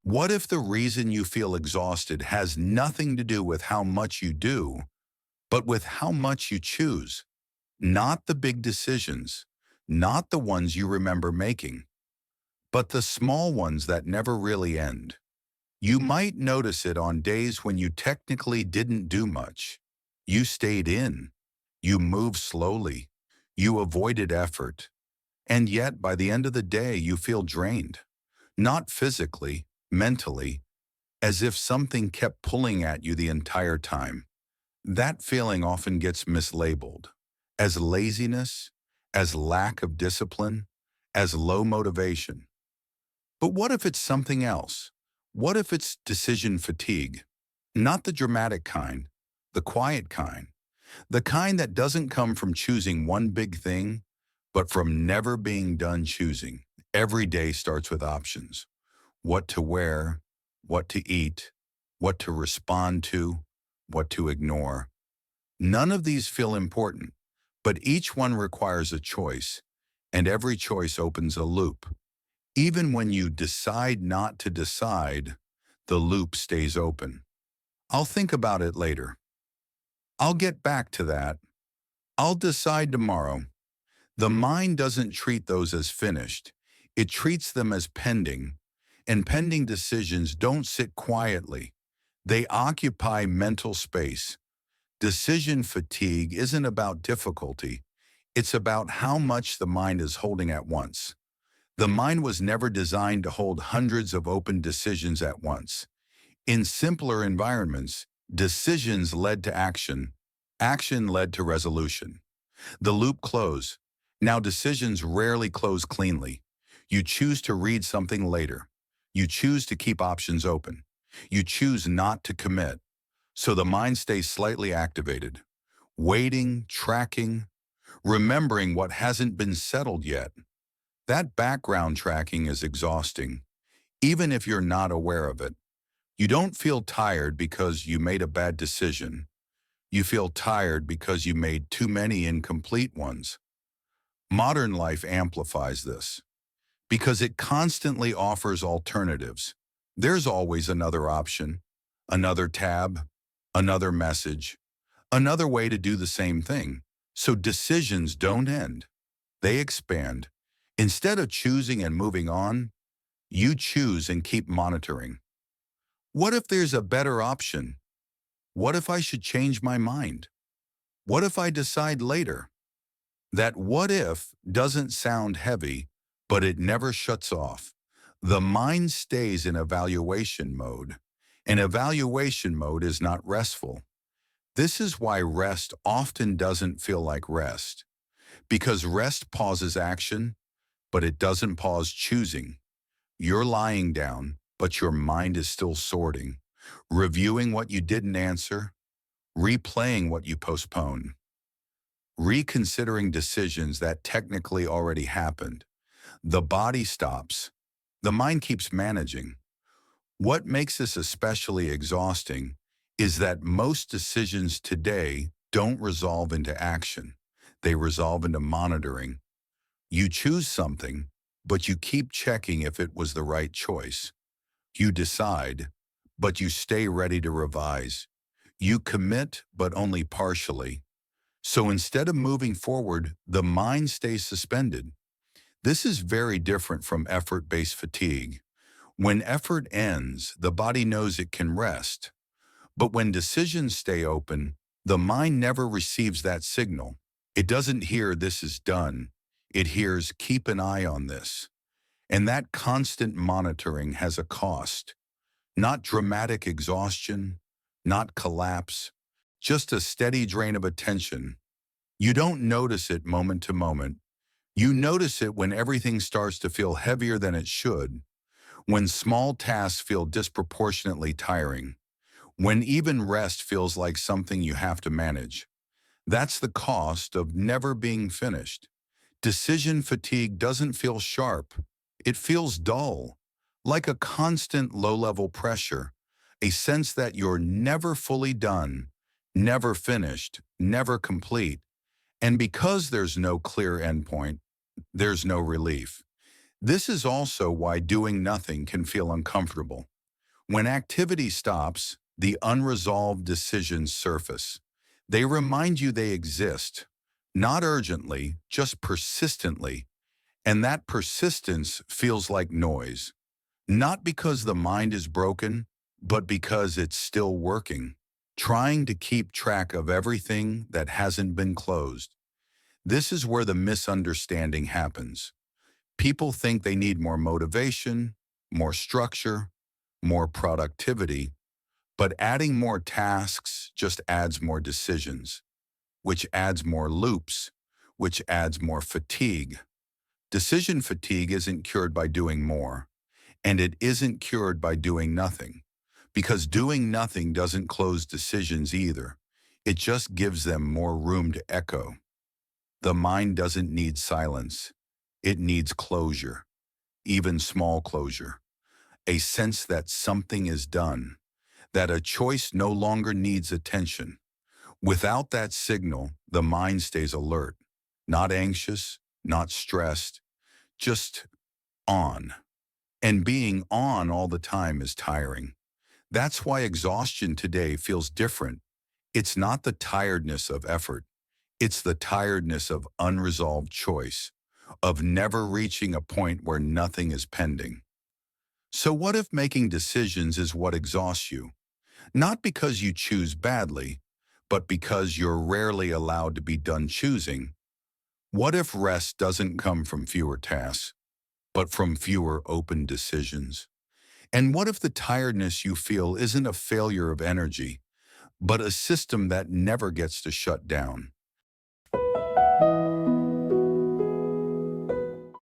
What if the reason you feel exhausted has nothing to do with how much you do, but with how much you choose? Not the big decisions, not the ones you remember making, but the small ones that never really end. You might notice it on days when you technically didn't do much. You stayed in, you moved slowly, you avoided effort, and yet by the end of the day you feel drained. Not physically, mentally, as if something kept pulling at you the entire time. That feeling often gets mislabeled as laziness, as lack of discipline, as low motivation. But what if it's something else? What if it's decision fatigue? Not the dramatic kind, the quiet kind, the kind that doesn't come from choosing one big thing, but from never being done choosing. Every day starts with options: what to wear, what to eat, what to respond to, what to ignore. None of these feel important, but each one requires a choice, and every choice opens a loop. Even when you decide not to decide, the loop stays open. I'll think about it later. I'll get back to that. I'll decide tomorrow. The mind doesn't treat those as finished. It treats them as pending, and pending decisions don't sit quietly. They occupy mental space. Decision fatigue isn't about difficulty. It's about how much the mind is holding at once. The mind was never designed to hold hundreds of open decisions at once. In simpler environments, decisions led to action. Action led to resolution. The loop closed. Now decisions rarely close cleanly. You choose to read something later. You choose to keep options open. You choose not to commit. So the mind stays slightly activated, waiting, tracking, remembering what hasn't been settled yet. That background tracking is exhausting, even if you're not aware of it. You don't feel tired because you made a bad decision. You feel tired because you made too many incomplete ones. Modern life amplifies this because it constantly offers alternatives. There's always another option, another tab, another message, another way to do the same thing. So decisions don't end, they expand. Instead of choosing and moving on, you choose and keep monitoring. What if there's a better option? What if I should change my mind? What if I decide later? That what if doesn't sound heavy, but it never shuts off. The mind stays in evaluation mode, and evaluation mode is not restful. This is why rest often doesn't feel like rest, because rest pauses action, but it doesn't pause choosing. You're lying down, but your mind is still sorting, reviewing what you didn't answer, replaying what you postponed, reconsidering decisions that technically already happened. The body stops. The mind keeps managing. What makes this especially exhausting is that most decisions today don't resolve into action. They resolve into monitoring. You choose something, but you keep checking if it was the right choice. You decide, but you stay ready to revise. You commit, but only partially. So instead of moving forward, the mind stays suspended. This is very different from effort-based fatigue. When effort ends, the body knows it can rest. But when decisions stay open, the mind never receives that signal. It doesn't hear "this is done." It hears "keep an eye on this." And that constant monitoring has a cost. Not dramatic exhaustion, not collapse, just a steady drain of attention. You don't notice it moment to moment. You notice it when everything starts to feel heavier than it should, when small tasks feel disproportionately tiring, when even rest feels like something you have to manage. That's the cost of never being finished. Decision fatigue doesn't feel sharp. It feels dull, like a constant low-level pressure, a sense that you're never fully done, never finished, never complete. And because there's no clear endpoint, there's no relief. This is also why doing nothing can feel uncomfortable. When activity stops, the unresolved decisions surface. They remind you they exist, not urgently, just persistently, and that persistence feels like noise. Not because the mind is broken, but because it's still working, trying to keep track of everything that hasn't been closed. This is where the misunderstanding happens. People think they need more motivation, more structure, more productivity, but adding more tasks just adds more decisions, which adds more loops, which adds more fatigue. Decision fatigue isn't cured by doing more, and it isn't cured by doing nothing, because doing nothing doesn't close decisions either. It just gives them more room to echo. The mind doesn't need silence. It needs closure, even small closure, a sense that something is done, that a choice no longer needs attention. Without that signal, the mind stays alert, not anxious, not stressed, just on. And being on all the time is tiring. That's why exhaustion today feels different. It's not the tiredness of effort. It's the tiredness of unresolved choice, of never reaching a point where nothing is pending. So what if making decisions is what exhausts you? Not because you choose badly, but because you're rarely allowed to be done choosing. What if rest doesn't come from fewer tasks, but from fewer open decisions? And what if the tiredness you feel isn't a failure of energy, but a system that never gets to shut down?